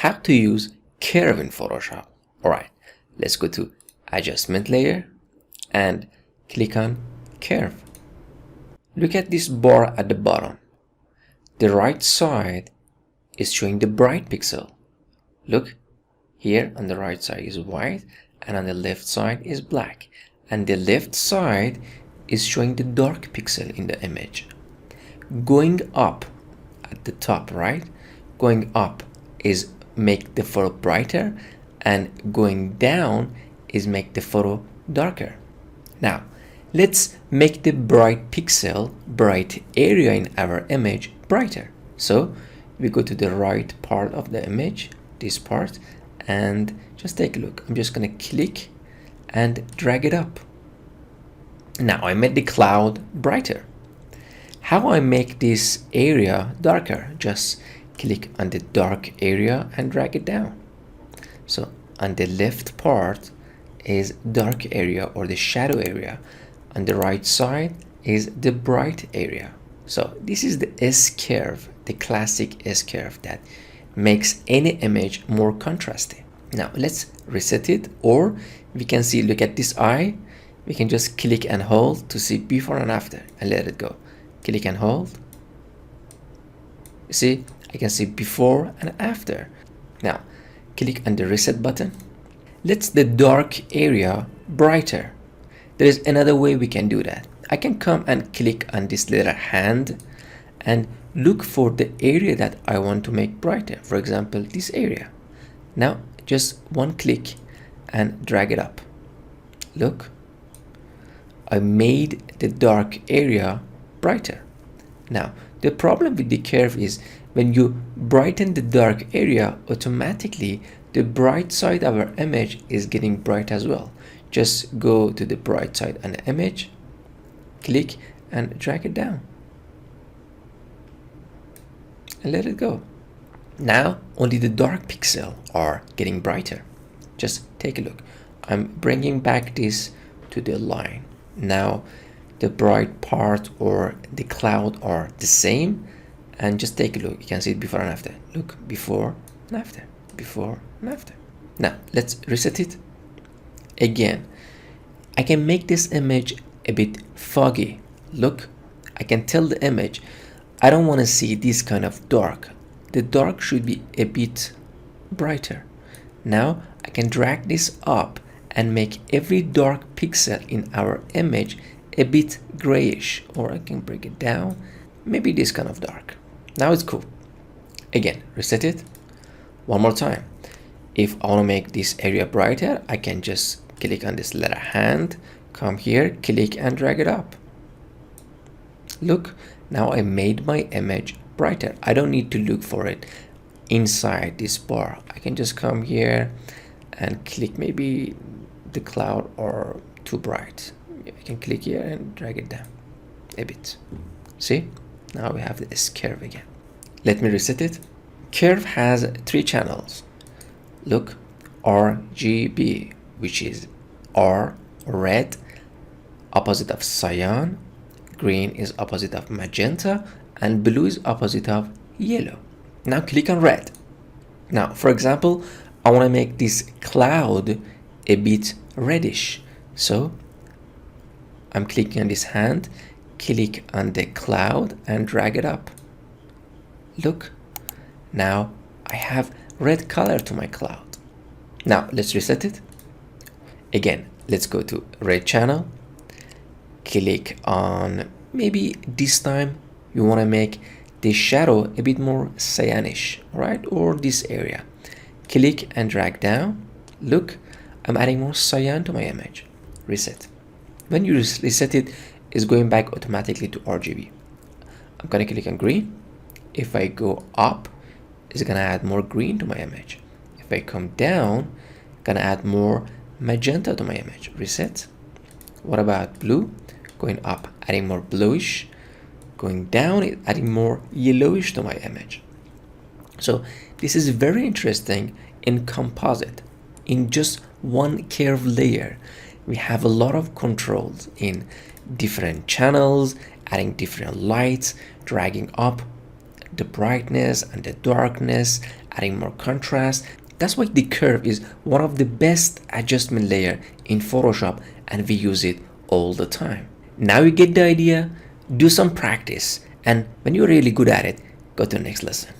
how to use curve in Photoshop. Alright, let's go to adjustment layer and click on curve. Look at this bar at the bottom. The right side is showing the bright pixel. Look, here on the right side is white and on the left side is black. And the left side is showing the dark pixel in the image. Going up at the top, right? Going up is make the photo brighter, and going down is make the photo darker. Now, let's make the bright pixel, bright area in our image brighter. So we go to the right part of the image, this part, and just take a look. I'm just gonna click and drag it up. Now I made the cloud brighter. How I make this area darker? Just click on the dark area and drag it down. So on the left part is dark area or the shadow area. On the right side is the bright area. So this is the S-curve, the classic S-curve that makes any image more contrasty. Now let's reset it, or we can see, look at this eye. We can just click and hold to see before and after and let it go. Click and hold. See, I can see before and after. Now, click on the reset button. Let's the dark area brighter. There is another way we can do that. I can come and click on this little hand and look for the area that I want to make brighter. For example, this area. Now, just one click and drag it up. Look, I made the dark area brighter. Now, the problem with the curve is when you brighten the dark area, automatically the bright side of our image is getting bright as well. Just go to the bright side on the image, click and drag it down and let it go. Now only the dark pixels are getting brighter. Just take a look. I'm bringing back this to the line. Now the bright part or the cloud are the same, and just take a look. You can see it before and after. Look, before and after, before and after. Now let's reset it again. I can make this image a bit foggy. Look, I can tell the image I don't want to see this kind of dark. The dark should be a bit brighter. Now I can drag this up and make every dark pixel in our image a bit grayish, or I can break it down, maybe this kind of dark. Now it's cool. Again, reset it one more time. If I want to make this area brighter, I can just click on this letter hand, come here, click and drag it up. Look, now I made my image brighter. I don't need to look for it inside this bar. I can just come here and click maybe the cloud or too bright. I can click here and drag it down a bit. See, now we have this curve again. Let me reset it. Curve has 3 channels. Look, RGB, which is R, red, opposite of cyan, green is opposite of magenta, and blue is opposite of yellow. Now click on red. Now, for example, I want to make this cloud a bit reddish. So I'm clicking on this hand, click on the cloud and drag it up. Look, now I have red color to my cloud. Now let's reset it. Again, let's go to red channel, click on, maybe this time you want to make the shadow a bit more cyanish, right? Or this area. Click and drag down. Look, I'm adding more cyan to my image. Reset. When you reset it, it's going back automatically to RGB. I'm gonna click on green. If I go up, it's gonna add more green to my image. If I come down, gonna add more magenta to my image. Reset. What about blue? Going up, adding more bluish. Going down, adding more yellowish to my image. So this is very interesting in composite. In just one curve layer, we have a lot of controls in different channels, adding different lights, dragging up, the brightness and the darkness, adding more contrast. That's why the curve is one of the best adjustment layer in Photoshop, and we use it all the time. Now you get the idea, do some practice, and when you're really good at it, go to the next lesson.